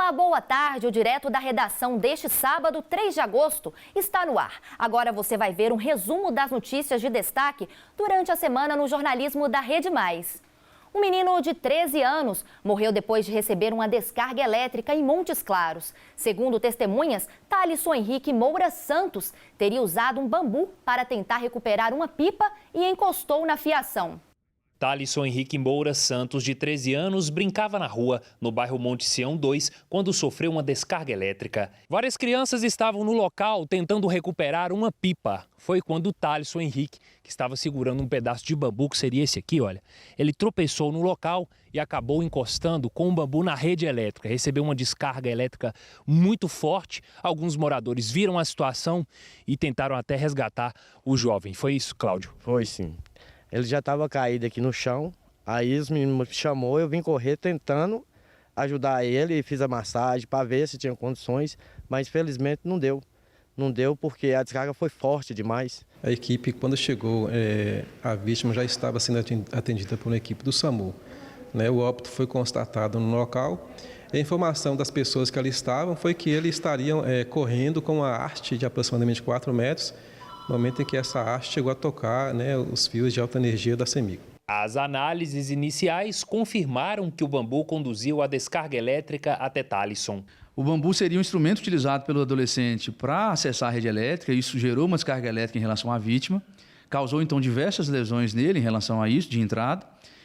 Olá, boa tarde. O Direto da Redação deste sábado, 3 de agosto, está no ar. Agora você vai ver um resumo das notícias de destaque durante a semana no jornalismo da Rede Mais. Um menino de 13 anos morreu depois de receber uma descarga elétrica em Montes Claros. Segundo testemunhas, Thalisson Henrique Moura Santos teria usado um bambu para tentar recuperar uma pipa e encostou na fiação. Thalisson Henrique Moura Santos, de 13 anos, brincava na rua, no bairro Monte Sião 2, quando sofreu uma descarga elétrica. Várias crianças estavam no local tentando recuperar uma pipa. Foi quando Thalisson Henrique, que estava segurando um pedaço de bambu, que seria esse aqui, olha, ele tropeçou no local e acabou encostando com o bambu na rede elétrica. Recebeu uma descarga elétrica muito forte. Alguns moradores viram a situação e tentaram até resgatar o jovem. Foi isso, Cláudio? Foi sim. Ele já estava caído aqui no chão, aí os meninos me chamou, eu vim correr tentando ajudar ele, fiz a massagem para ver se tinha condições, mas felizmente não deu. Não deu porque a descarga foi forte demais. A equipe, quando chegou, a vítima já estava sendo atendida por uma equipe do SAMU. O óbito foi constatado no local. A informação das pessoas que ali estavam foi que eles estariam correndo com uma haste de aproximadamente 4 metros, no momento em que essa haste chegou a tocar os fios de alta energia da CEMIG. As análises iniciais confirmaram que o bambu conduziu a descarga elétrica até Thalisson. O bambu seria um instrumento utilizado pelo adolescente para acessar a rede elétrica. Isso gerou uma descarga elétrica em relação à vítima, causou então diversas lesões nele em relação a isso, de entrada,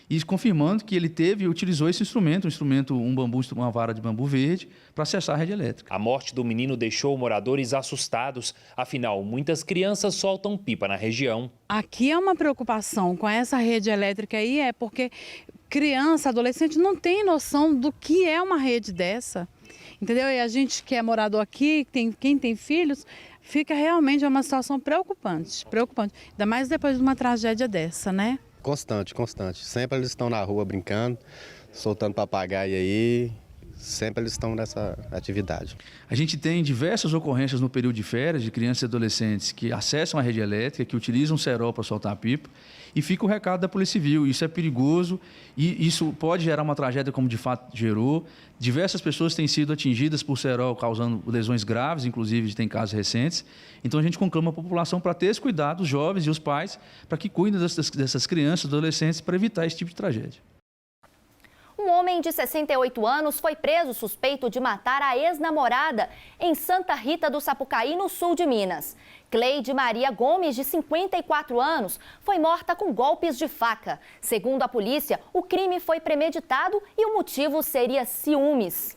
e confirmando que ele utilizou esse instrumento, uma vara de bambu verde, para acessar a rede elétrica. A morte do menino deixou moradores assustados. Afinal, muitas crianças soltam pipa na região. Aqui é uma preocupação com essa rede elétrica aí, porque criança, adolescente não tem noção do que é uma rede dessa. Entendeu? E a gente que é morador aqui, quem tem filhos, fica realmente uma situação preocupante. Ainda mais depois de uma tragédia dessa, né? Constante. Sempre eles estão na rua brincando, soltando papagaio aí, sempre eles estão nessa atividade. A gente tem diversas ocorrências no período de férias de crianças e adolescentes que acessam a rede elétrica, que utilizam cerol para soltar pipa, e fica o recado da Polícia Civil. Isso é perigoso e isso pode gerar uma tragédia como de fato gerou. Diversas pessoas têm sido atingidas por cerol, causando lesões graves, inclusive tem casos recentes. Então a gente conclama a população para ter esse cuidado, os jovens e os pais, para que cuidem dessas crianças e adolescentes para evitar esse tipo de tragédia. Um homem de 68 anos foi preso suspeito de matar a ex-namorada em Santa Rita do Sapucaí, no sul de Minas. Cleide Maria Gomes, de 54 anos, foi morta com golpes de faca. Segundo a polícia, o crime foi premeditado e o motivo seria ciúmes.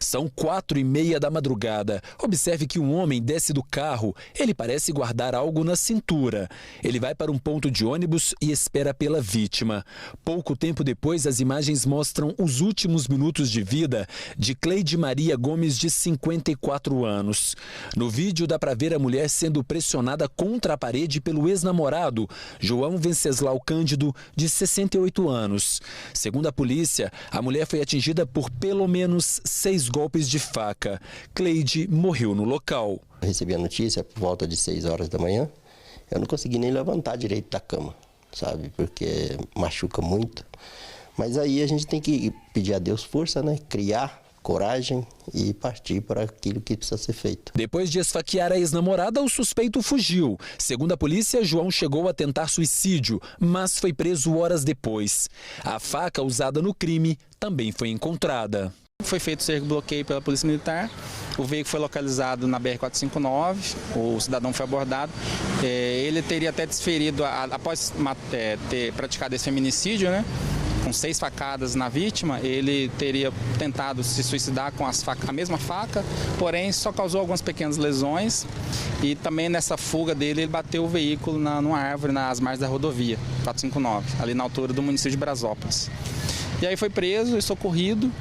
São 4h30 da madrugada. Observe que um homem desce do carro. Ele parece guardar algo na cintura. Ele vai para um ponto de ônibus e espera pela vítima. Pouco tempo depois, as imagens mostram os últimos minutos de vida de Cleide Maria Gomes, de 54 anos. No vídeo dá para ver a mulher sendo pressionada contra a parede pelo ex-namorado, João Venceslau Cândido, de 68 anos. Segundo a polícia, a mulher foi atingida por pelo menos 6 golpes de faca. Cleide morreu no local. Eu recebi a notícia por volta de 6 horas da manhã. Eu não consegui nem levantar direito da cama, sabe? Porque machuca muito. Mas aí a gente tem que pedir a Deus força, né? Criar coragem e partir para aquilo que precisa ser feito. Depois de esfaquear a ex-namorada, o suspeito fugiu. Segundo a polícia, João chegou a tentar suicídio, mas foi preso horas depois. A faca usada no crime também foi encontrada. Foi feito cerco bloqueio pela Polícia Militar, o veículo foi localizado na BR-459, o cidadão foi abordado. Ele teria até desferido, após ter praticado esse feminicídio, né, com 6 facadas na vítima, ele teria tentado se suicidar com a mesma faca, porém só causou algumas pequenas lesões e também nessa fuga dele ele bateu o veículo numa árvore nas margens da rodovia 459, ali na altura do município de Brasópolis. E aí foi preso e socorrido,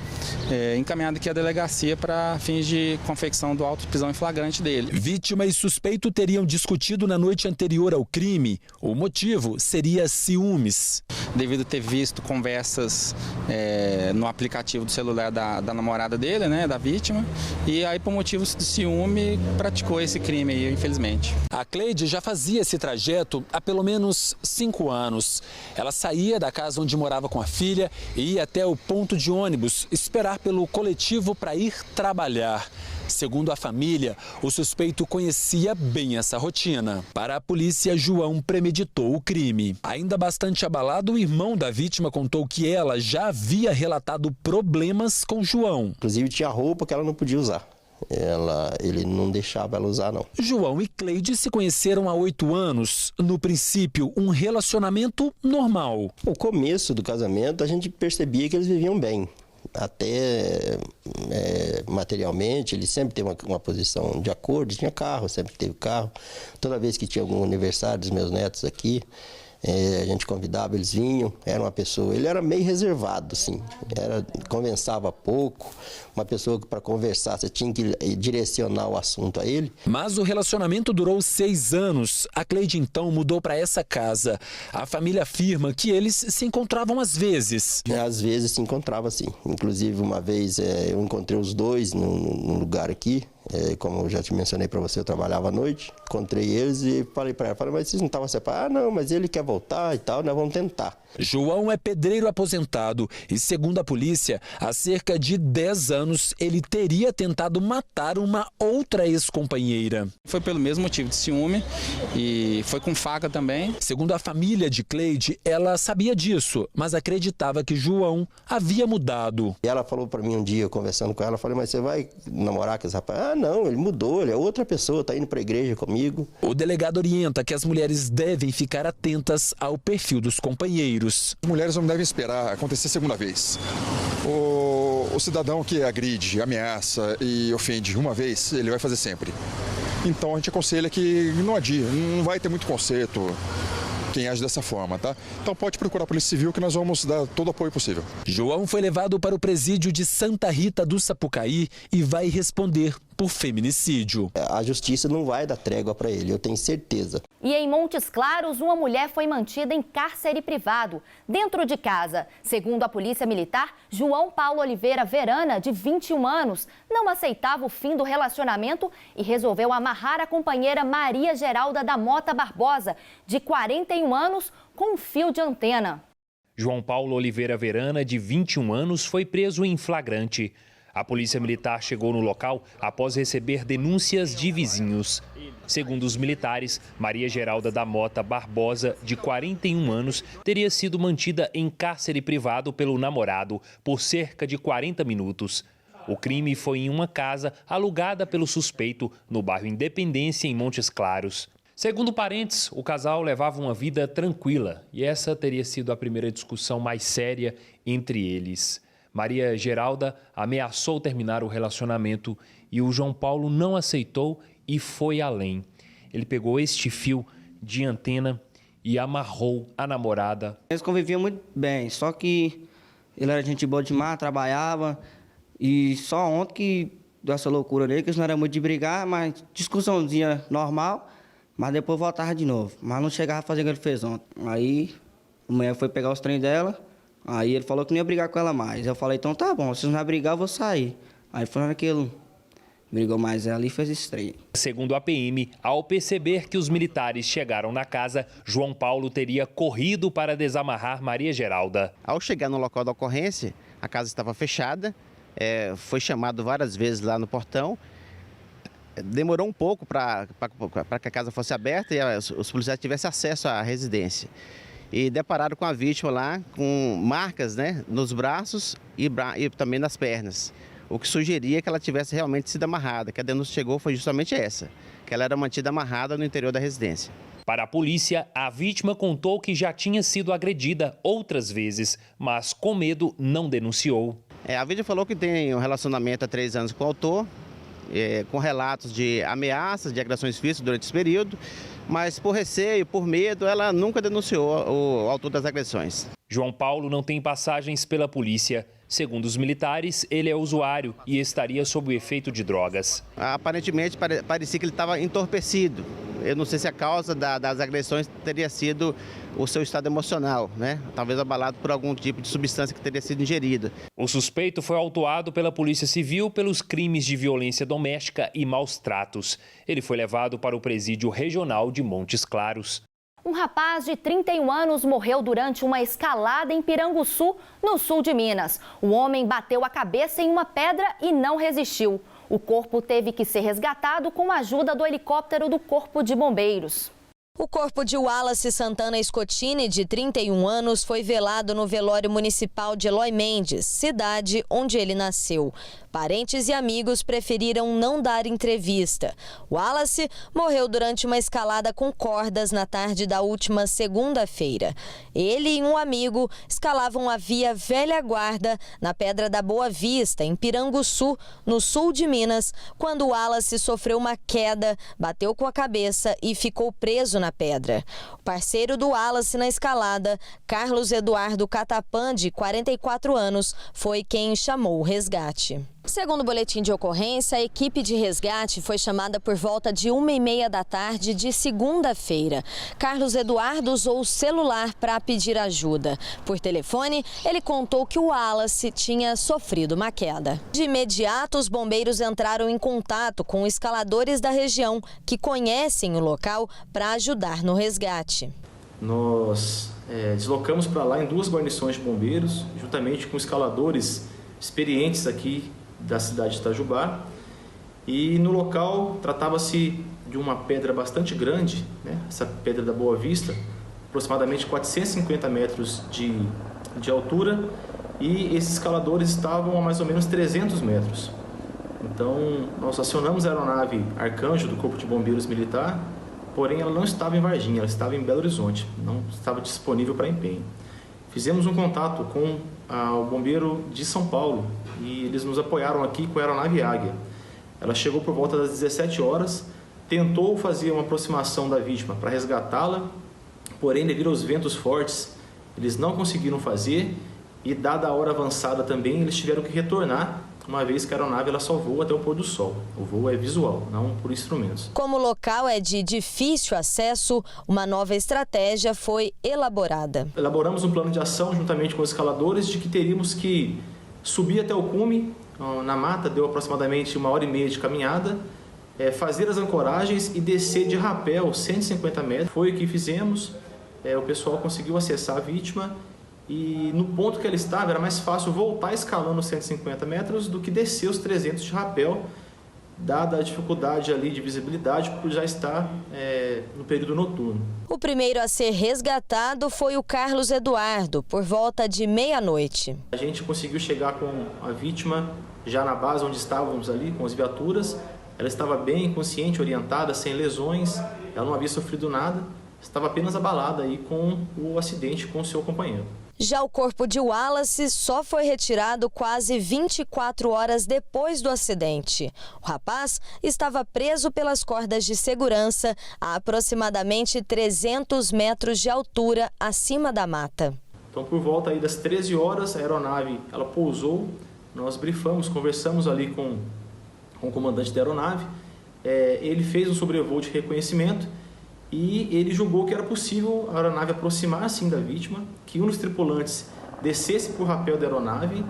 encaminhado aqui à delegacia para fins de confecção do auto de prisão em flagrante dele. Vítima e suspeito teriam discutido na noite anterior ao crime. O motivo seria ciúmes. Devido a ter visto conversas no aplicativo do celular da namorada dele, né, da vítima, e aí por motivos de ciúme praticou esse crime aí, infelizmente. A Cleide já fazia esse trajeto há pelo menos 5 anos. Ela saía da casa onde morava com a filha e ia até o ponto de ônibus, esperar pelo coletivo para ir trabalhar. Segundo a família, o suspeito conhecia bem essa rotina. Para a polícia, João premeditou o crime. Ainda bastante abalado, o irmão da vítima contou que ela já havia relatado problemas com João. Inclusive tinha roupa que ela não podia usar. Ele não deixava ela usar, não. João e Cleide se conheceram há 8 anos. No princípio, um relacionamento normal. No começo do casamento, a gente percebia que eles viviam bem. Até materialmente, ele sempre teve uma posição de acordo, tinha carro, sempre teve carro. Toda vez que tinha algum aniversário dos meus netos aqui, a gente convidava, eles vinham. Era uma pessoa, ele era meio reservado, assim, conversava pouco. Uma pessoa que para conversar você tinha que direcionar o assunto a ele. Mas o relacionamento durou 6 anos. A Cleide então mudou para essa casa. A família afirma que eles se encontravam às vezes. Às vezes se encontrava, sim. Inclusive uma vez eu encontrei os dois num lugar aqui. Como eu já te mencionei para você, eu trabalhava à noite. Encontrei eles e falei para ela, mas vocês não estavam separados? Ah, não, mas ele quer voltar e tal, nós vamos tentar. João é pedreiro aposentado e, segundo a polícia, há cerca de 10 anos ele teria tentado matar uma outra ex-companheira. Foi pelo mesmo motivo de ciúme e foi com faca também. Segundo a família de Cleide, ela sabia disso, mas acreditava que João havia mudado. E ela falou para mim um dia, conversando com ela, eu falei, mas você vai namorar com esse rapaz? Ah, não, ele mudou, ele é outra pessoa, tá indo para a igreja comigo. O delegado orienta que as mulheres devem ficar atentas ao perfil dos companheiros. As mulheres não devem esperar acontecer segunda vez. O cidadão que agride, ameaça e ofende uma vez, ele vai fazer sempre. Então a gente aconselha que não adie, não vai ter muito conserto quem age dessa forma, tá? Então pode procurar a Polícia Civil que nós vamos dar todo o apoio possível. João foi levado para o presídio de Santa Rita do Sapucaí e vai responder por feminicídio. A justiça não vai dar trégua para ele, eu tenho certeza. E em Montes Claros, uma mulher foi mantida em cárcere privado, dentro de casa. Segundo a Polícia Militar, João Paulo Oliveira Verana, de 21 anos, não aceitava o fim do relacionamento e resolveu amarrar a companheira Maria Geralda da Mota Barbosa, de 41 anos, com um fio de antena. João Paulo Oliveira Verana, de 21 anos, foi preso em flagrante. A polícia militar chegou no local após receber denúncias de vizinhos. Segundo os militares, Maria Geralda da Mota Barbosa, de 41 anos, teria sido mantida em cárcere privado pelo namorado por cerca de 40 minutos. O crime foi em uma casa alugada pelo suspeito no bairro Independência, em Montes Claros. Segundo parentes, o casal levava uma vida tranquila e essa teria sido a primeira discussão mais séria entre eles. Maria Geralda ameaçou terminar o relacionamento e o João Paulo não aceitou e foi além. Ele pegou este fio de antena e amarrou a namorada. Eles conviviam muito bem, só que ele era gente boa demais, trabalhava e só ontem que deu essa loucura nele, que eles não era muito de brigar, mas discussãozinha normal, mas depois voltava de novo. Mas não chegava a fazer o que ele fez ontem. Aí a mulher foi pegar os trem dela. Aí ele falou que não ia brigar com ela mais. Eu falei, então tá bom, se não vai brigar, eu vou sair. Aí foi naquilo, brigou mais ela e fez estreia. Segundo a PM, ao perceber que os militares chegaram na casa, João Paulo teria corrido para desamarrar Maria Geralda. Ao chegar no local da ocorrência, a casa estava fechada, foi chamado várias vezes lá no portão. Demorou um pouco para que a casa fosse aberta e os policiais tivessem acesso à residência. E depararam com a vítima lá com marcas, né, nos braços e também nas pernas. O que sugeria que ela tivesse realmente sido amarrada, que a denúncia chegou foi justamente essa, que ela era mantida amarrada no interior da residência. Para a polícia, a vítima contou que já tinha sido agredida outras vezes, mas com medo não denunciou. A vítima falou que tem um relacionamento há 3 anos com o autor, com relatos de ameaças, de agressões físicas durante esse período, mas por receio, por medo, ela nunca denunciou o autor das agressões. João Paulo não tem passagens pela polícia. Segundo os militares, ele é usuário e estaria sob o efeito de drogas. Aparentemente, parecia que ele estava entorpecido. Eu não sei se a causa das agressões teria sido o seu estado emocional, né? Talvez abalado por algum tipo de substância que teria sido ingerida. O suspeito foi autuado pela Polícia Civil pelos crimes de violência doméstica e maus tratos. Ele foi levado para o presídio regional de Montes Claros. Um rapaz de 31 anos morreu durante uma escalada em Piranguçu, no sul de Minas. O homem bateu a cabeça em uma pedra e não resistiu. O corpo teve que ser resgatado com a ajuda do helicóptero do Corpo de Bombeiros. O corpo de Wallace Santana Scottini, de 31 anos, foi velado no velório municipal de Eloy Mendes, cidade onde ele nasceu. Parentes e amigos preferiram não dar entrevista. Wallace morreu durante uma escalada com cordas na tarde da última segunda-feira. Ele e um amigo escalavam a via Velha Guarda, na Pedra da Boa Vista, em Piranguçu, no sul de Minas, quando Wallace sofreu uma queda, bateu com a cabeça e ficou preso na pedra. O parceiro do Wallace na escalada, Carlos Eduardo Catapan, de 44 anos, foi quem chamou o resgate. Segundo o boletim de ocorrência, a equipe de resgate foi chamada por volta de 1h30 da tarde de segunda-feira. Carlos Eduardo usou o celular para pedir ajuda. Por telefone, ele contou que o Wallace tinha sofrido uma queda. De imediato, os bombeiros entraram em contato com escaladores da região que conhecem o local para ajudar no resgate. Nós deslocamos para lá em 2 guarnições de bombeiros, juntamente com escaladores experientes aqui da cidade de Itajubá, e no local tratava-se de uma pedra bastante grande, né? Essa pedra da Boa Vista, aproximadamente 450 metros de altura, e esses escaladores estavam a mais ou menos 300 metros. Então nós acionamos a aeronave Arcanjo do Corpo de Bombeiros Militar, porém ela não estava em Varginha, ela estava em Belo Horizonte, não estava disponível para empenho. Fizemos um contato com o bombeiro de São Paulo e eles nos apoiaram aqui com a aeronave Águia. Ela chegou por volta das 17 horas, tentou fazer uma aproximação da vítima para resgatá-la, porém, devido aos ventos fortes, eles não conseguiram fazer e, dada a hora avançada também, eles tiveram que retornar, uma vez que a aeronave ela só voa até o pôr do sol. O voo é visual, não por instrumentos. Como o local é de difícil acesso, uma nova estratégia foi elaborada. Elaboramos um plano de ação juntamente com os escaladores de que teríamos que subir até o cume, na mata, deu aproximadamente 1h30 de caminhada, fazer as ancoragens e descer de rapel 150 metros. Foi o que fizemos, o pessoal conseguiu acessar a vítima. E no ponto que ela estava, era mais fácil voltar escalando os 150 metros do que descer os 300 de rapel, dada a dificuldade ali de visibilidade, por já estar no período noturno. O primeiro a ser resgatado foi o Carlos Eduardo, por volta de meia-noite. A gente conseguiu chegar com a vítima já na base onde estávamos ali, com as viaturas. Ela estava bem consciente, orientada, sem lesões, ela não havia sofrido nada, estava apenas abalada aí com o acidente com o seu companheiro. Já o corpo de Wallace só foi retirado quase 24 horas depois do acidente. O rapaz estava preso pelas cordas de segurança a aproximadamente 300 metros de altura acima da mata. Então, por volta aí das 13 horas, a aeronave ela pousou, nós brifamos, conversamos ali com o comandante da aeronave, ele fez um sobrevoo de reconhecimento e ele julgou que era possível a aeronave aproximar sim da vítima, que um dos tripulantes descesse por rapel da aeronave,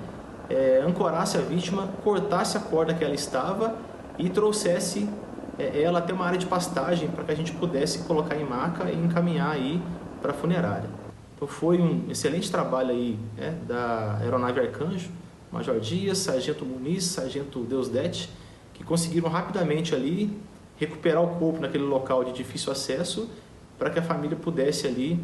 ancorasse a vítima, cortasse a corda que ela estava e trouxesse ela até uma área de pastagem para que a gente pudesse colocar em maca e encaminhar aí para a funerária. Então foi um excelente trabalho aí da aeronave Arcanjo, Major Dias, Sargento Muniz, Sargento Deusdete, que conseguiram rapidamente ali recuperar o corpo naquele local de difícil acesso para que a família pudesse ali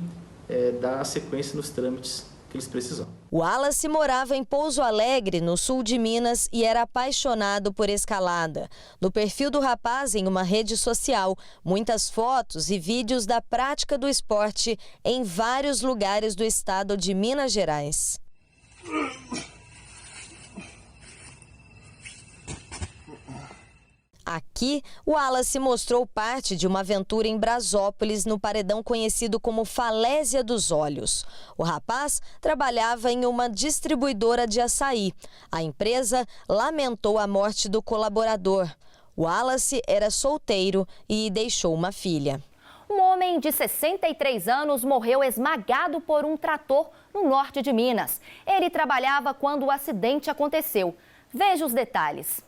dar sequência nos trâmites que eles precisavam. Wallace morava em Pouso Alegre, no sul de Minas, e era apaixonado por escalada. No perfil do rapaz, em uma rede social, muitas fotos e vídeos da prática do esporte em vários lugares do estado de Minas Gerais. Aqui, o Wallace mostrou parte de uma aventura em Brasópolis, no paredão conhecido como Falésia dos Olhos. O rapaz trabalhava em uma distribuidora de açaí. A empresa lamentou a morte do colaborador. Wallace era solteiro e deixou uma filha. Um homem de 63 anos morreu esmagado por um trator no norte de Minas. Ele trabalhava quando o acidente aconteceu. Veja os detalhes.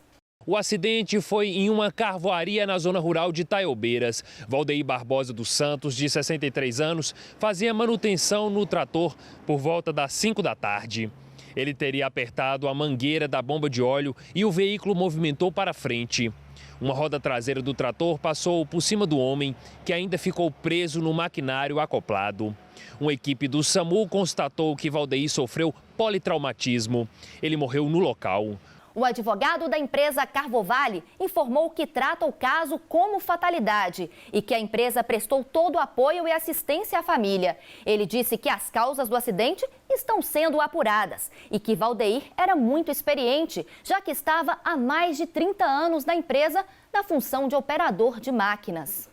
O acidente foi em uma carvoaria na zona rural de Taiobeiras. Valdeir Barbosa dos Santos, de 63 anos, fazia manutenção no trator por volta das 5 da tarde. Ele teria apertado a mangueira da bomba de óleo e o veículo movimentou para frente. Uma roda traseira do trator passou por cima do homem, que ainda ficou preso no maquinário acoplado. Uma equipe do SAMU constatou que Valdeir sofreu politraumatismo. Ele morreu no local. O advogado da empresa Carvovale informou que trata o caso como fatalidade e que a empresa prestou todo o apoio e assistência à família. Ele disse que as causas do acidente estão sendo apuradas e que Valdeir era muito experiente, já que estava há mais de 30 anos na empresa na função de operador de máquinas.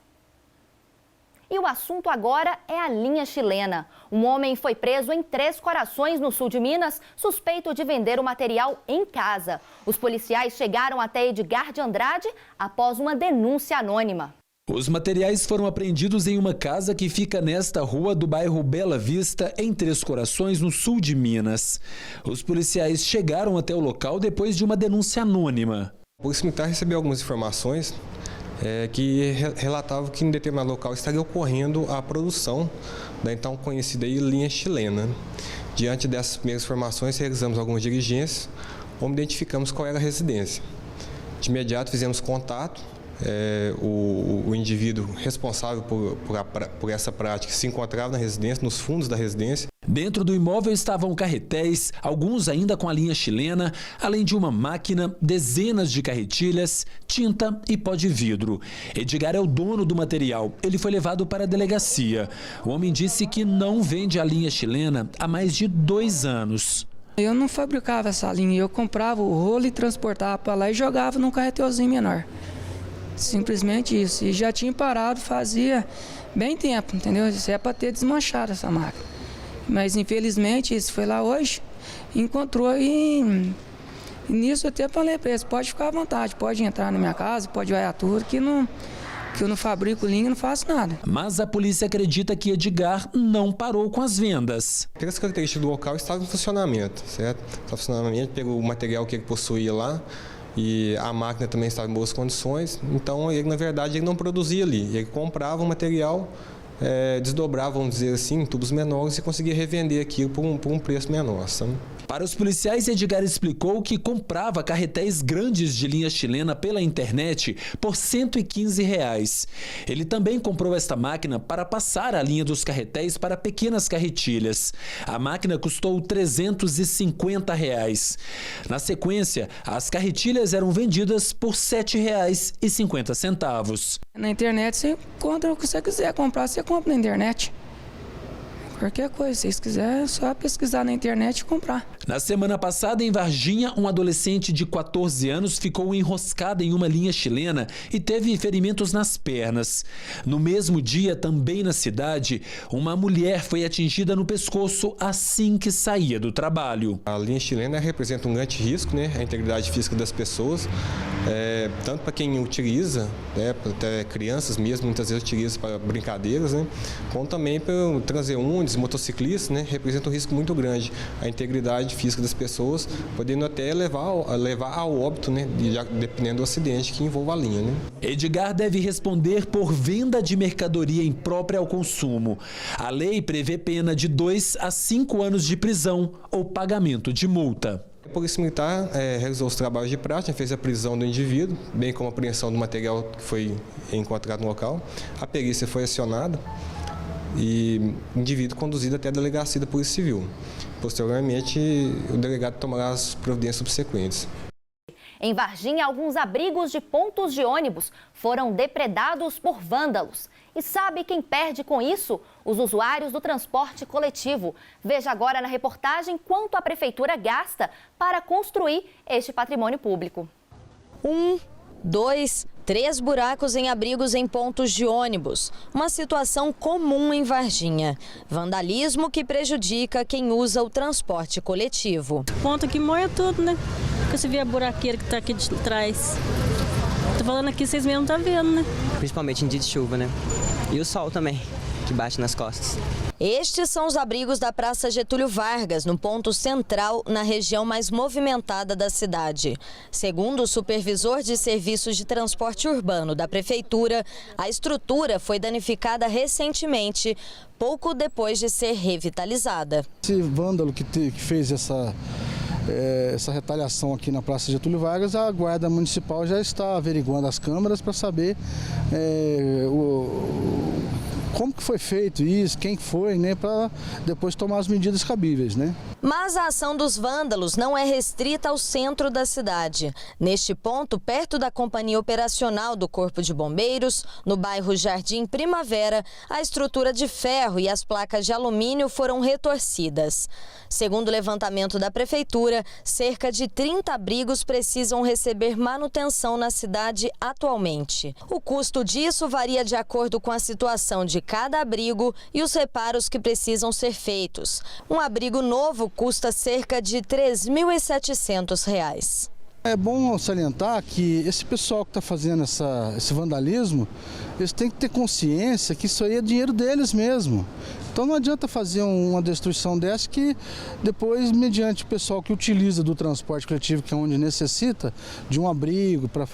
E o assunto agora é a linha chilena. Um homem foi preso em Três Corações, no sul de Minas, suspeito de vender o material em casa. Os policiais chegaram até Edgar de Andrade após uma denúncia anônima. Os materiais foram apreendidos em uma casa que fica nesta rua do bairro Bela Vista, em Três Corações, no sul de Minas. Os policiais chegaram até o local depois de uma denúncia anônima. A Polícia Militar recebeu algumas informações que relatavam que em determinado local estaria ocorrendo a produção da então conhecida linha chilena. Diante dessas primeiras informações, realizamos algumas diligências, onde identificamos qual era a residência. De imediato fizemos contato, o indivíduo responsável por essa prática se encontrava na residência, nos fundos da residência. Dentro do imóvel estavam carretéis, alguns ainda com a linha chilena, além de uma máquina, dezenas de carretilhas, tinta e pó de vidro. Edgar é o dono do material. Ele foi levado para a delegacia. O homem disse que não vende a linha chilena há mais de 2 anos. Eu não fabricava essa linha, eu comprava o rolo e transportava para lá e jogava num carreteuzinho menor. Simplesmente isso. E já tinha parado, fazia bem tempo, entendeu? Isso é para ter desmanchado essa máquina. Mas infelizmente isso foi lá hoje, encontrou e nisso eu até falei para eles, pode ficar à vontade, pode entrar na minha casa, pode olhar tudo, que eu não fabrico linha, não faço nada. Mas a polícia acredita que Edgar não parou com as vendas. Pelas características do local, estava em funcionamento, certo? Estava em funcionamento, pegou o material que ele possuía lá, e a máquina também estava em boas condições, então ele, na verdade, ele não produzia ali, ele comprava o material, desdobrava, vamos dizer assim, em tubos menores e conseguia revender aquilo por um preço menor, sabe? Para os policiais, Edgar explicou que comprava carretéis grandes de linha chilena pela internet por R$ 115. Ele também comprou esta máquina para passar a linha dos carretéis para pequenas carretilhas. A máquina custou R$ 350. Na sequência, as carretilhas eram vendidas por R$ 7,50. Na internet você encontra o que você quiser comprar, você compra na internet. Qualquer coisa, se vocês quiserem, é só pesquisar na internet e comprar. Na semana passada, em Varginha, um adolescente de 14 anos ficou enroscado em uma linha chilena e teve ferimentos nas pernas. No mesmo dia, também na cidade, uma mulher foi atingida no pescoço assim que saía do trabalho. A linha chilena representa um grande risco, né, à integridade física das pessoas, tanto para quem utiliza, até crianças mesmo, muitas vezes utilizam para brincadeiras, né, como também para transeuntes, motociclistas, né, representa um risco muito grande à integridade física das pessoas, podendo até levar ao óbito, né, dependendo do acidente que envolva a linha. Né. Edgar deve responder por venda de mercadoria imprópria ao consumo. A lei prevê pena de 2 a 5 anos de prisão ou pagamento de multa. A Polícia Militar realizou os trabalhos de prática, fez a prisão do indivíduo, bem como a apreensão do material que foi encontrado no local. A perícia foi acionada e o indivíduo conduzido até a delegacia da Polícia Civil. Posteriormente, o delegado tomará as providências subsequentes. Em Varginha, alguns abrigos de pontos de ônibus foram depredados por vândalos. E sabe quem perde com isso? Os usuários do transporte coletivo. Veja agora na reportagem quanto a prefeitura gasta para construir este patrimônio público. 1, 2, 3 buracos em abrigos em pontos de ônibus. Uma situação comum em Varginha. Vandalismo que prejudica quem usa o transporte coletivo. Ponto que moia tudo, né? Porque você vê a buraqueira que está aqui de trás. Tô falando aqui, vocês mesmo estão vendo, né? Principalmente em dia de chuva, né? E o sol também. que bate nas costas. Estes são os abrigos da Praça Getúlio Vargas, no ponto central, na região mais movimentada da cidade. Segundo o supervisor de serviços de transporte urbano da Prefeitura, a estrutura foi danificada recentemente, pouco depois de ser revitalizada. Esse vândalo que fez essa retaliação aqui na Praça Getúlio Vargas, a Guarda Municipal já está averiguando as câmeras para saber como que foi feito isso, quem foi, né, para depois tomar as medidas cabíveis, né? Mas a ação dos vândalos não é restrita ao centro da cidade. Neste ponto, perto da companhia operacional do Corpo de Bombeiros, no bairro Jardim Primavera, a estrutura de ferro e as placas de alumínio foram retorcidas. Segundo o levantamento da Prefeitura, cerca de 30 abrigos precisam receber manutenção na cidade atualmente. O custo disso varia de acordo com a situação de cada abrigo e os reparos que precisam ser feitos. Um abrigo novo custa cerca de R$ 3.700. É bom salientar que esse pessoal que está fazendo esse vandalismo, eles têm que ter consciência que isso aí é dinheiro deles mesmo. Então não adianta fazer uma destruição dessa que depois, mediante o pessoal que utiliza do transporte coletivo, que é onde necessita de um abrigo para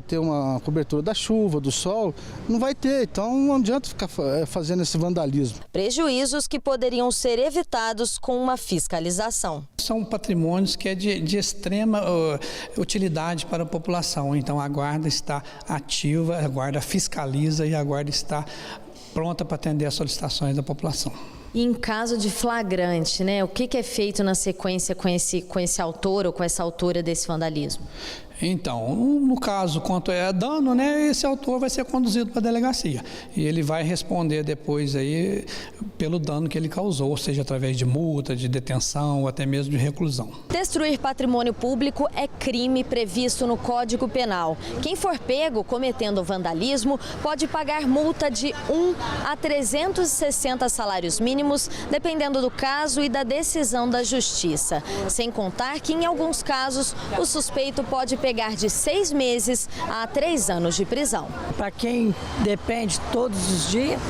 ter uma cobertura da chuva, do sol, não vai ter. Então não adianta ficar fazendo esse vandalismo. Prejuízos que poderiam ser evitados com uma fiscalização. São patrimônios que é de extrema utilidade para a população. Então a Guarda está ativa, a Guarda fiscaliza e a Guarda está pronta para atender as solicitações da população. E em caso de flagrante, né, o que é feito na sequência com esse autor ou com essa autora desse vandalismo? Então, no caso, quanto é dano, né, esse autor vai ser conduzido para a delegacia e ele vai responder depois aí pelo dano que ele causou, seja através de multa, de detenção ou até mesmo de reclusão. Destruir patrimônio público é crime previsto no Código Penal. Quem for pego cometendo vandalismo pode pagar multa de 1 a 360 salários mínimos, dependendo do caso e da decisão da Justiça. Sem contar que, em alguns casos, o suspeito pode pegar de 6 meses a 3 anos de prisão. Para quem depende todos os dias,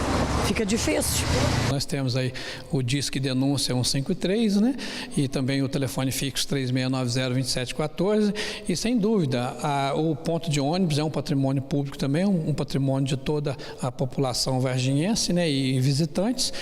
fica difícil. Nós temos aí o Disque Denúncia 153, né? E também o telefone fixo 3690-2714. E sem dúvida, o ponto de ônibus é um patrimônio público também, um patrimônio de toda a população varginhense, né? E visitantes.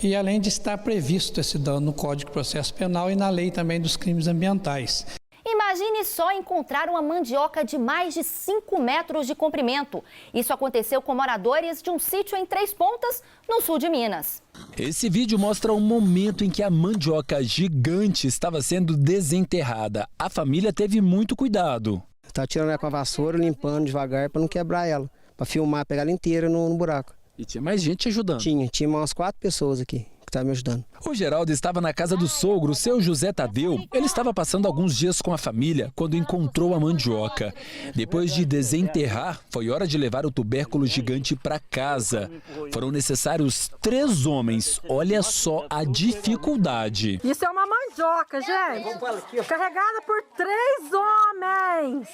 E além de estar previsto esse dano no Código de Processo Penal e na lei também dos crimes ambientais. Imagine só encontrar uma mandioca de mais de 5 metros de comprimento. Isso aconteceu com moradores de um sítio em Três Pontas, no sul de Minas. Esse vídeo mostra o momento em que a mandioca gigante estava sendo desenterrada. A família teve muito cuidado. Tá tirando ela com a vassoura, limpando devagar para não quebrar ela, para filmar, pegar ela inteira no buraco. E tinha mais gente ajudando? Tinha umas 4 pessoas aqui que estavam me ajudando. O Geraldo estava na casa do sogro, seu José Tadeu. Ele estava passando alguns dias com a família quando encontrou a mandioca. Depois de desenterrar, foi hora de levar o tubérculo gigante para casa. Foram necessários 3 homens. Olha só a dificuldade. Isso é uma mandioca, gente. Carregada por 3 homens.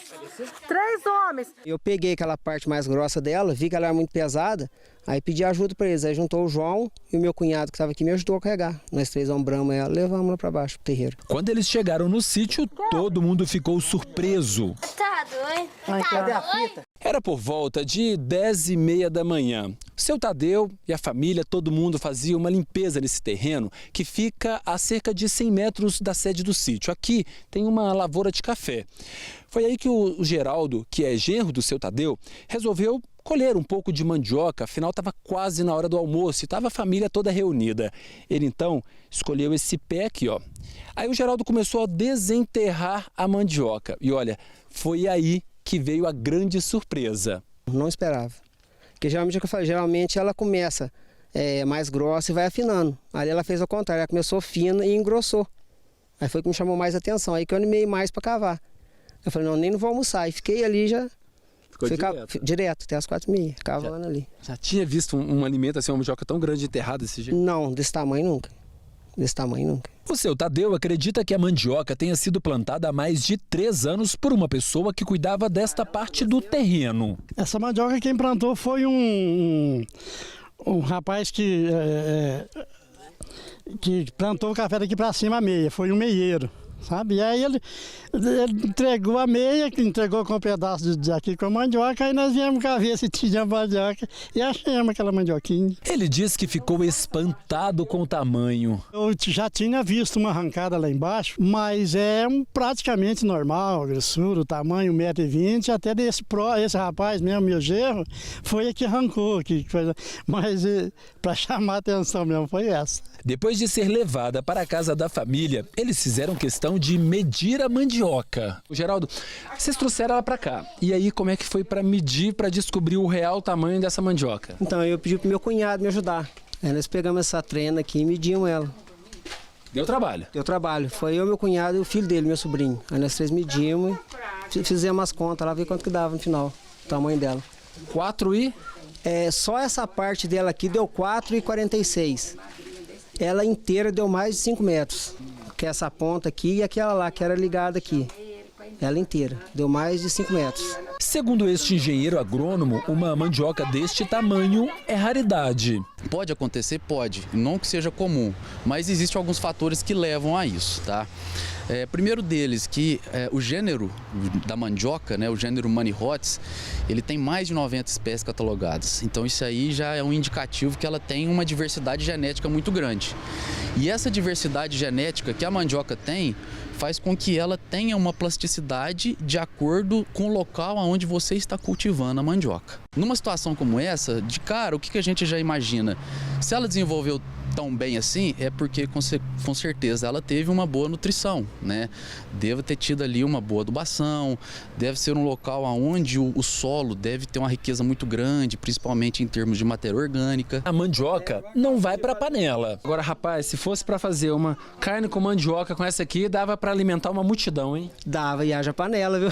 3 homens. Eu peguei aquela parte mais grossa dela, vi que ela era muito pesada. Aí pedi ajuda para eles, aí juntou o João e o meu cunhado que estava aqui me ajudou a carregar. Nós 3 ombramos ela, levamos ela para baixo, pro terreiro. Quando eles chegaram no sítio, todo mundo ficou surpreso. Tá doido? Cadê a fita? Era por volta de 10h30 da manhã. Seu Tadeu e a família, todo mundo fazia uma limpeza nesse terreno que fica a cerca de 100 metros da sede do sítio. Aqui tem uma lavoura de café. Foi aí que o Geraldo, que é genro do seu Tadeu, resolveu colher um pouco de mandioca, afinal estava quase na hora do almoço e estava a família toda reunida. Ele então escolheu esse pé aqui, ó. Aí o Geraldo começou a desenterrar a mandioca e olha, foi aí que veio a grande surpresa. Não esperava, porque geralmente ela começa mais grossa e vai afinando. Ali ela fez o contrário, ela começou fina e engrossou. Aí foi que me chamou mais atenção, aí que eu animei mais para cavar. Eu falei, não vou almoçar, e fiquei ali já. Direto, até as 4h30, cavando ali. Já tinha visto um alimento assim, uma mandioca tão grande enterrada desse jeito? Não, desse tamanho nunca. O seu Tadeu acredita que a mandioca tenha sido plantada há mais de 3 anos por uma pessoa que cuidava desta parte do terreno. Essa mandioca quem plantou foi um Um rapaz que plantou o café daqui para cima a meia, foi um meieiro, sabe? E aí ele entregou a meia, entregou com um pedaço de aqui com a mandioca, aí nós viemos cá ver se tinha mandioca e achamos aquela mandioquinha. Ele diz que ficou espantado com o tamanho. Eu já tinha visto uma arrancada lá embaixo, mas é praticamente normal, a grossura, o tamanho 1,20 m, até esse rapaz mesmo, meu genro, foi que arrancou, mas para chamar a atenção mesmo foi essa. Depois de ser levada para a casa da família, eles fizeram questão de medir a mandioca. Geraldo, vocês trouxeram ela para cá. E aí, como é que foi para medir, para descobrir o real tamanho dessa mandioca? Então, eu pedi pro meu cunhado me ajudar. Aí nós pegamos essa trena aqui e medimos ela. Deu trabalho? Deu trabalho. Foi eu, meu cunhado e o filho dele, meu sobrinho. Aí nós 3 medimos, fizemos as contas lá, ver quanto que dava no final, o tamanho dela. 4 e? Só essa parte dela aqui deu 4,46. Ela inteira deu mais de 5 metros, que é essa ponta aqui e aquela lá que era ligada aqui. Ela inteira, deu mais de 5 metros. Segundo este engenheiro agrônomo, uma mandioca deste tamanho é raridade. Pode acontecer? Pode, não que seja comum, mas existem alguns fatores que levam a isso, tá? Primeiro deles, que o gênero da mandioca, né, o gênero Manihotz, ele tem mais de 90 espécies catalogadas. Então isso aí já é um indicativo que ela tem uma diversidade genética muito grande. E essa diversidade genética que a mandioca tem faz com que ela tenha uma plasticidade de acordo com o local onde você está cultivando a mandioca. Numa situação como essa, de cara, o que a gente já imagina? Se ela desenvolveu tão bem assim, é porque com certeza ela teve uma boa nutrição, né? Deve ter tido ali uma boa adubação, deve ser um local onde o solo deve ter uma riqueza muito grande, principalmente em termos de matéria orgânica. A mandioca não vai para a panela. Agora, rapaz, se fosse para fazer uma carne com mandioca com essa aqui, dava para alimentar uma multidão, hein? Dava, e haja panela, viu?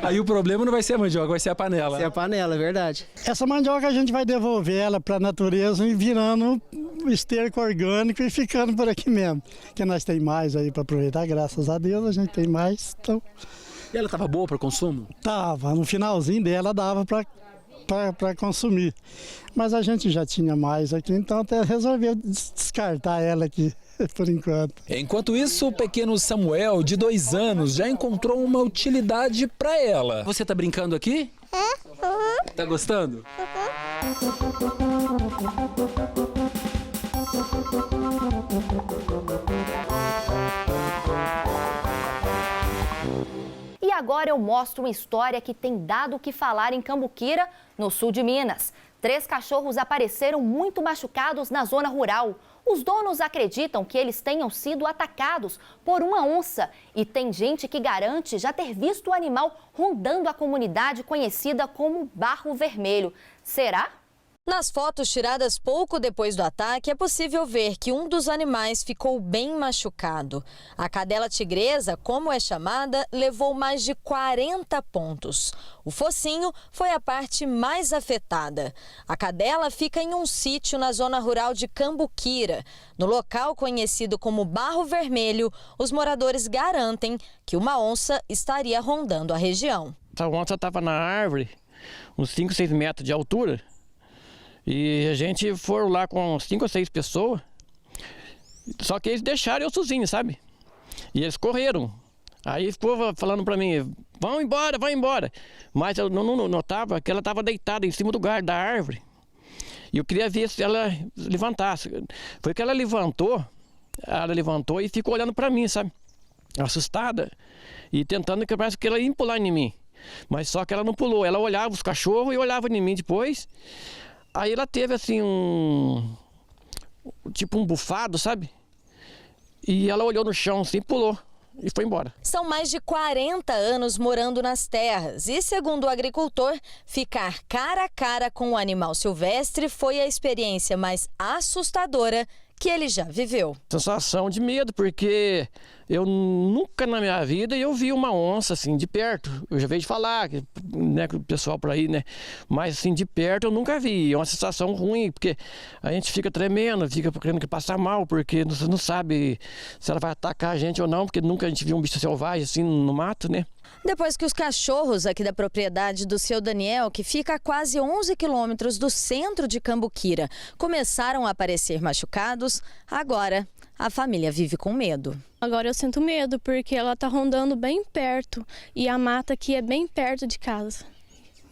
Aí o problema não vai ser a mandioca, vai ser a panela. Vai ser a panela, é verdade. Essa mandioca a gente vai devolver ela para a natureza e virando esterco orgânico e ficando por aqui mesmo. Porque nós tem mais aí para aproveitar, graças a Deus a gente tem mais. Então... E ela estava boa para consumo? Tava, no finalzinho dela dava para consumir. Mas a gente já tinha mais aqui, então até resolveu descartar ela aqui. Por enquanto. Enquanto isso, o pequeno Samuel, de 2 anos, já encontrou uma utilidade para ela. Você tá brincando aqui? Tá gostando? E agora eu mostro uma história que tem dado o que falar em Cambuquira, no sul de Minas. 3 cachorros apareceram muito machucados na zona rural. Os donos acreditam que eles tenham sido atacados por uma onça e tem gente que garante já ter visto o animal rondando a comunidade conhecida como Barro Vermelho. Será? Nas fotos tiradas pouco depois do ataque, é possível ver que um dos animais ficou bem machucado. A cadela tigresa, como é chamada, levou mais de 40 pontos. O focinho foi a parte mais afetada. A cadela fica em um sítio na zona rural de Cambuquira. No local conhecido como Barro Vermelho, os moradores garantem que uma onça estaria rondando a região. A onça estava na árvore, uns 5, 6 metros de altura. E a gente foram lá com 5 ou 6 pessoas, só que eles deixaram eu sozinho, sabe? E eles correram. Aí ficou falando pra mim, vão embora. Mas eu não notava que ela estava deitada em cima do galho da árvore. E eu queria ver se ela levantasse. Foi que ela levantou e ficou olhando pra mim, sabe? Assustada. E tentando que parece que ela ia pular em mim. Mas só que ela não pulou, ela olhava os cachorros e olhava em mim depois. Aí ela teve assim tipo um bufado, sabe? E ela olhou no chão assim, pulou e foi embora. São mais de 40 anos morando nas terras e, segundo o agricultor, ficar cara a cara com o animal silvestre foi a experiência mais assustadora que ele já viveu. Sensação de medo, porque eu nunca na minha vida eu vi uma onça assim de perto. Eu já veio de falar, né, com o pessoal por aí, né? Mas assim de perto eu nunca vi. É uma sensação ruim, porque a gente fica tremendo, fica querendo que passar mal, porque você não sabe se ela vai atacar a gente ou não, porque nunca a gente viu um bicho selvagem assim no mato, né? Depois que os cachorros aqui da propriedade do seu Daniel, que fica a quase 11 quilômetros do centro de Cambuquira, começaram a aparecer machucados, agora a família vive com medo. Agora eu sinto medo porque ela está rondando bem perto e a mata aqui é bem perto de casa.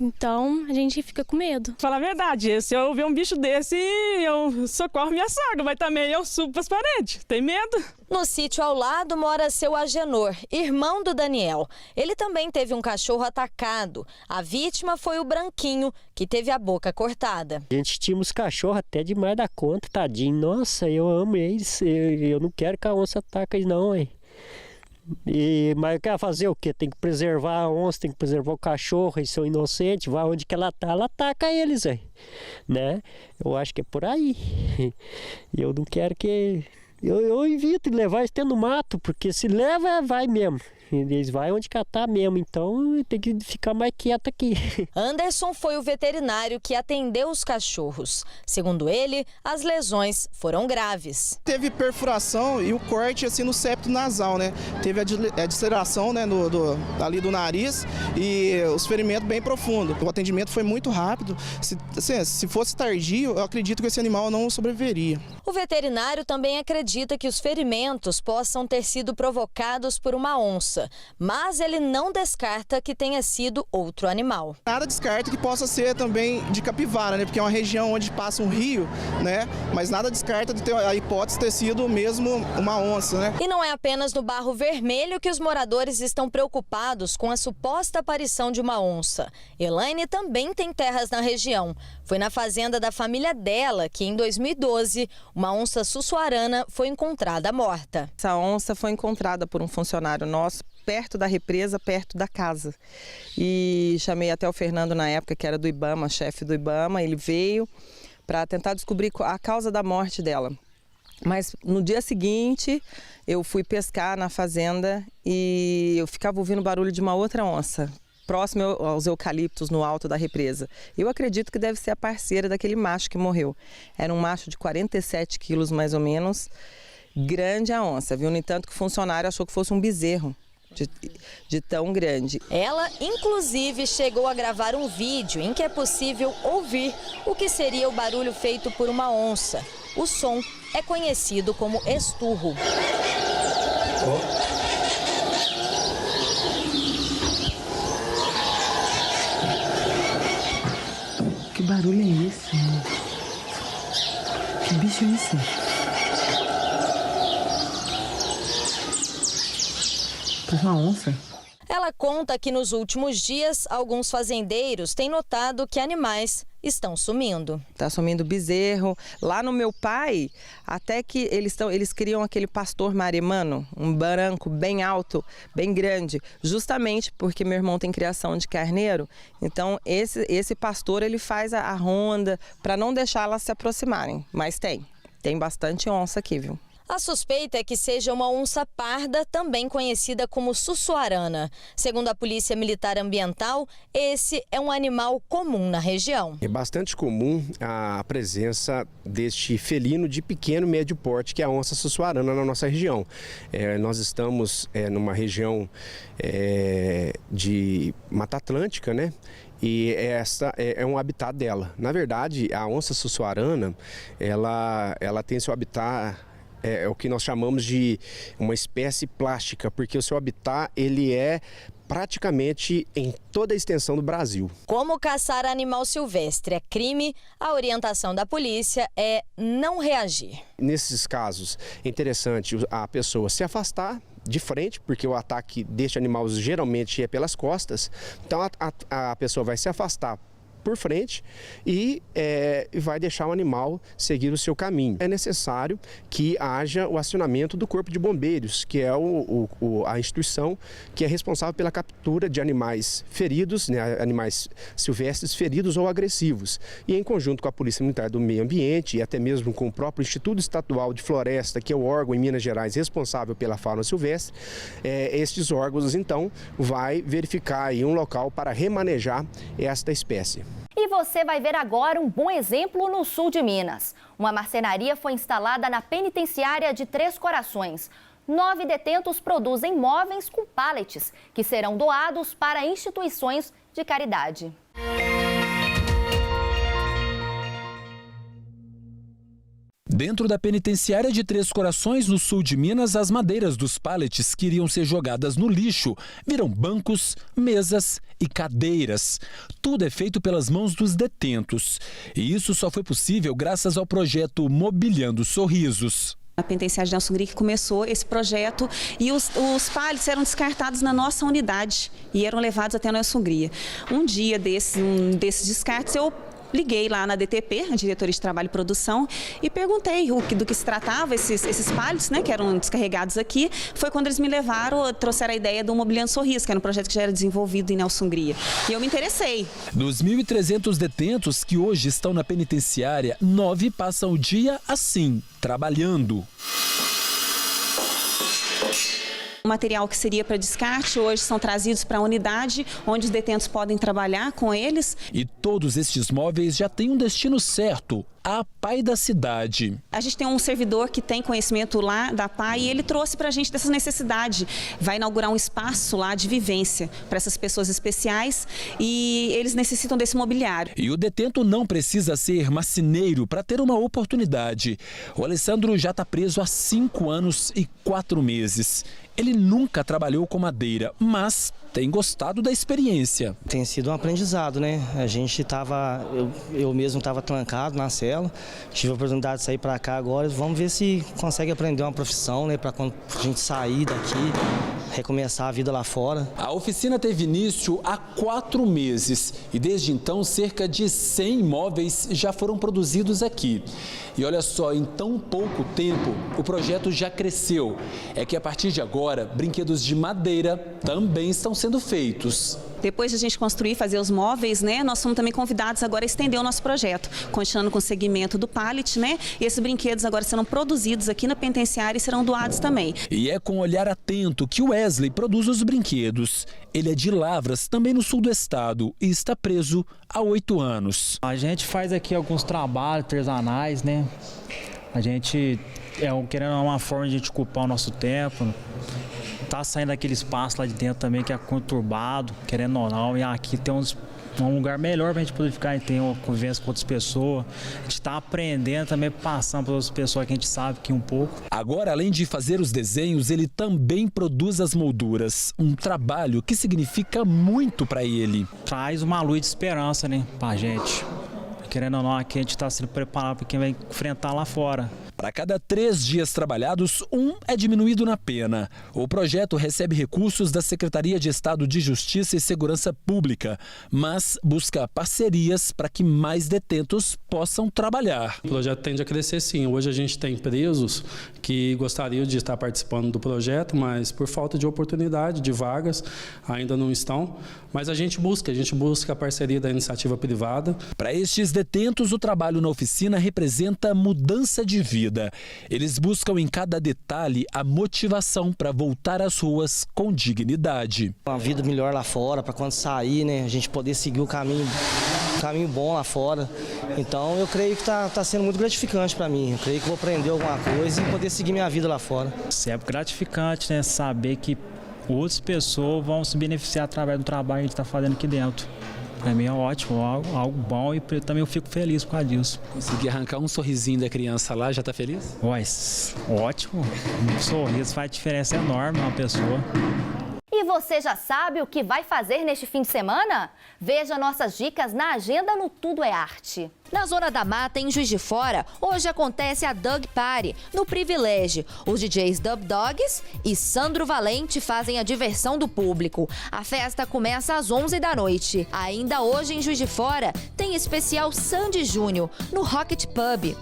Então a gente fica com medo. Falar a verdade, se eu ver um bicho desse, eu socorro minha sogra, mas também eu subo para as paredes. Tem medo? No sítio ao lado mora seu Agenor, irmão do Daniel. Ele também teve um cachorro atacado. A vítima foi o Branquinho, que teve a boca cortada. A gente tinha uns cachorros até demais da conta, tadinho. Nossa, eu amo eles. Eu não quero que a onça ataque eles não, hein? Mas quer fazer o quê? Tem que preservar a onça, tem que preservar o cachorro, eles são inocentes, vai onde que ela tá, ela ataca eles, né? Eu acho que é por aí. E eu não quero que... Eu evito de levar eles no mato, porque se leva, vai mesmo. Eles vão onde catar mesmo, então tem que ficar mais quieto aqui. Anderson foi o veterinário que atendeu os cachorros. Segundo ele, as lesões foram graves. Teve perfuração e o corte assim no septo nasal, né? Teve a dilaceração, né, ali do nariz e os ferimentos bem profundos. O atendimento foi muito rápido. Se fosse tardio, eu acredito que esse animal não sobreviveria. O veterinário também acredita que os ferimentos possam ter sido provocados por uma onça, mas ele não descarta que tenha sido outro animal. Nada descarta que possa ser também de capivara, né? Porque é uma região onde passa um rio, né? Mas nada descarta de ter a hipótese de ter sido mesmo uma onça, né? E não é apenas no Barro Vermelho que os moradores estão preocupados com a suposta aparição de uma onça. Elaine também tem terras na região. Foi na fazenda da família dela que, em 2012, uma onça sussuarana foi encontrada morta. Essa onça foi encontrada por um funcionário nosso perto da represa, perto da casa. E chamei até o Fernando na época, que era do Ibama, chefe do Ibama. Ele veio para tentar descobrir a causa da morte dela. Mas no dia seguinte eu fui pescar na fazenda e eu ficava ouvindo o barulho de uma outra onça, próximo aos eucaliptos no alto da represa. Eu acredito que deve ser a parceira daquele macho que morreu. Era um macho de 47 quilos mais ou menos, grande a onça, viu? No entanto que o funcionário achou que fosse um bezerro de tão grande. Ela, inclusive, chegou a gravar um vídeo em que é possível ouvir o que seria o barulho feito por uma onça. O som é conhecido como esturro. Que barulho é esse? Que bicho é esse? Uma onça. Ela conta que nos últimos dias, alguns fazendeiros têm notado que animais estão sumindo. Está sumindo bezerro. Lá no meu pai, até que eles criam aquele pastor maremano, um branco bem alto, bem grande, justamente porque meu irmão tem criação de carneiro. Então esse pastor ele faz a ronda para não deixar elas se aproximarem. Mas tem bastante onça aqui, viu? A suspeita é que seja uma onça parda, também conhecida como sussuarana. Segundo a Polícia Militar Ambiental, esse é um animal comum na região. É bastante comum a presença deste felino de pequeno e médio porte, que é a onça sussuarana na nossa região. Nós estamos numa região de Mata Atlântica, né? E essa é um habitat dela. Na verdade, a onça sussuarana, ela tem seu habitat... É o que nós chamamos de uma espécie plástica, porque o seu habitat ele é praticamente em toda a extensão do Brasil. Como caçar animal silvestre é crime, a orientação da polícia é não reagir. Nesses casos, é interessante a pessoa se afastar de frente, porque o ataque deste animal geralmente é pelas costas. Então a pessoa vai se afastar por frente e vai deixar o animal seguir o seu caminho. É necessário que haja o acionamento do Corpo de Bombeiros, que é a instituição que é responsável pela captura de animais feridos, né, animais silvestres feridos ou agressivos. E em conjunto com a Polícia Militar do Meio Ambiente e até mesmo com o próprio Instituto Estadual de Floresta, que é o órgão em Minas Gerais responsável pela fauna silvestre, estes órgãos então vai verificar aí um local para remanejar esta espécie. E você vai ver agora um bom exemplo no sul de Minas. Uma marcenaria foi instalada na penitenciária de Três Corações. 9 detentos produzem móveis com pallets, que serão doados para instituições de caridade. Dentro da penitenciária de Três Corações, no sul de Minas, as madeiras dos pallets que iriam ser jogadas no lixo viram bancos, mesas e cadeiras. Tudo é feito pelas mãos dos detentos. E isso só foi possível graças ao projeto Mobiliando Sorrisos. A penitenciária de Nelson Grig que começou esse projeto e os pallets eram descartados na nossa unidade e eram levados até a Nelson Grig. Um dia desses descartes eu liguei lá na DTP, a Diretoria de Trabalho e Produção, e perguntei do que se tratava, esses pallets, né, que eram descarregados aqui. Foi quando eles me trouxeram a ideia do Mobiliando Sorriso, que era um projeto que já era desenvolvido em Nelson Grig. E eu me interessei. Dos 1.300 detentos que hoje estão na penitenciária, 9 passam o dia assim, trabalhando. O material que seria para descarte hoje são trazidos para a unidade, onde os detentos podem trabalhar com eles. E todos estes móveis já têm um destino certo, a PAI da cidade. A gente tem um servidor que tem conhecimento lá da PAI e ele trouxe para a gente dessa necessidade. Vai inaugurar um espaço lá de vivência para essas pessoas especiais e eles necessitam desse mobiliário. E o detento não precisa ser marceneiro para ter uma oportunidade. O Alessandro já está preso há 5 anos e 4 meses. Ele nunca trabalhou com madeira, mas tem gostado da experiência. Tem sido um aprendizado, né? A gente eu mesmo estava trancado na cela, tive a oportunidade de sair para cá agora. Vamos ver se consegue aprender uma profissão, né? Para quando a gente sair daqui, recomeçar a vida lá fora. A oficina teve início há 4 meses e desde então cerca de 100 móveis já foram produzidos aqui. E olha só, em tão pouco tempo o projeto já cresceu. É que a partir de agora, brinquedos de madeira também estão sendo feitos. Depois de a gente construir e fazer os móveis, né, nós fomos também convidados agora a estender o nosso projeto, continuando com o segmento do pallet, né? E esses brinquedos agora serão produzidos aqui na penitenciária e serão doados também. E é com um olhar atento que o Wesley produz os brinquedos. Ele é de Lavras, também no sul do estado, e está preso há 8 anos. A gente faz aqui alguns trabalhos artesanais, né? A gente querendo uma forma de a gente ocupar o nosso tempo. Tá saindo daquele espaço lá de dentro também que é conturbado, querendo ou não, e aqui tem um lugar melhor para a gente poder ficar e ter uma convivência com outras pessoas. A gente está aprendendo também, passando para outras pessoas que a gente sabe que um pouco. Agora, além de fazer os desenhos, ele também produz as molduras. Um trabalho que significa muito para ele. Traz uma luz de esperança, né, para a gente. Querendo ou não, aqui a gente está se preparando para quem vai enfrentar lá fora. Para cada 3 dias trabalhados, 1 é diminuído na pena. O projeto recebe recursos da Secretaria de Estado de Justiça e Segurança Pública, mas busca parcerias para que mais detentos possam trabalhar. O projeto tende a crescer sim. Hoje a gente tem presos que gostariam de estar participando do projeto, mas por falta de oportunidade, de vagas, ainda não estão. Mas a gente busca a parceria da iniciativa privada. Para estes detentos, o trabalho na oficina representa mudança de vida. Eles buscam em cada detalhe a motivação para voltar às ruas com dignidade. Uma vida melhor lá fora, para quando sair, né, a gente poder seguir o caminho bom lá fora. Então eu creio que está sendo muito gratificante para mim. Eu creio que vou aprender alguma coisa e poder seguir minha vida lá fora. É gratificante, né, saber que outras pessoas vão se beneficiar através do trabalho que a gente está fazendo aqui dentro. Para mim é ótimo, algo bom e também eu fico feliz por causa disso. Conseguir arrancar um sorrisinho da criança lá, já está feliz? Ótimo. Um sorriso faz diferença enorme uma pessoa. E você já sabe o que vai fazer neste fim de semana? Veja nossas dicas na agenda no Tudo é Arte. Na Zona da Mata, em Juiz de Fora, hoje acontece a Dug Party, no Privilégio. Os DJs Dub Dogs e Sandro Valente fazem a diversão do público. A festa começa às 11 da noite. Ainda hoje, em Juiz de Fora, tem especial Sandy Júnior, no Rocket Pub.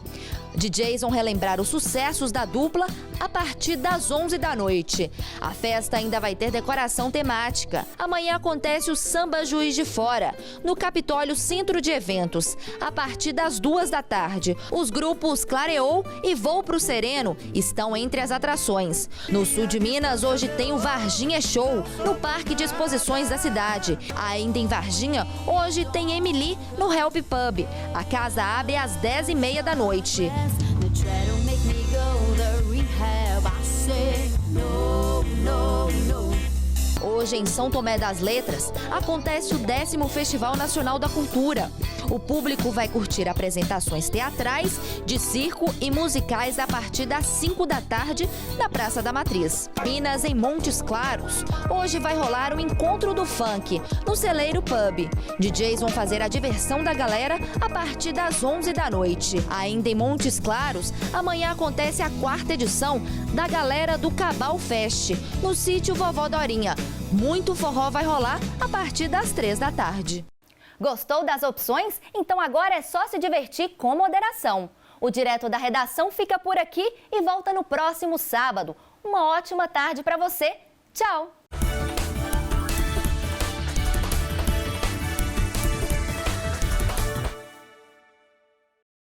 DJs vão relembrar os sucessos da dupla a partir das 11 da noite. A festa ainda vai ter decoração temática. Amanhã acontece o Samba Juiz de Fora, no Capitólio Centro de Eventos, a partir das 2 da tarde. Os grupos Clareou e Voo pro Sereno estão entre as atrações. No sul de Minas, hoje tem o Varginha Show, no Parque de Exposições da cidade. Ainda em Varginha, hoje tem Emily, no Help Pub. A casa abre às 10h30 da noite. me go to rehab. I said no, no, no. Hoje, em São Tomé das Letras, acontece o 10º Festival Nacional da Cultura. O público vai curtir apresentações teatrais, de circo e musicais a partir das 5 da tarde na Praça da Matriz. Minas, em Montes Claros, hoje vai rolar o Encontro do Funk, no Celeiro Pub. DJs vão fazer a diversão da galera a partir das 11 da noite. Ainda em Montes Claros, amanhã acontece a 4ª edição da Galera do Cabal Fest, no sítio Vovó Dorinha. Muito forró vai rolar a partir das 3 da tarde. Gostou das opções? Então agora é só se divertir com moderação. O Direto da Redação fica por aqui e volta no próximo sábado. Uma ótima tarde para você. Tchau!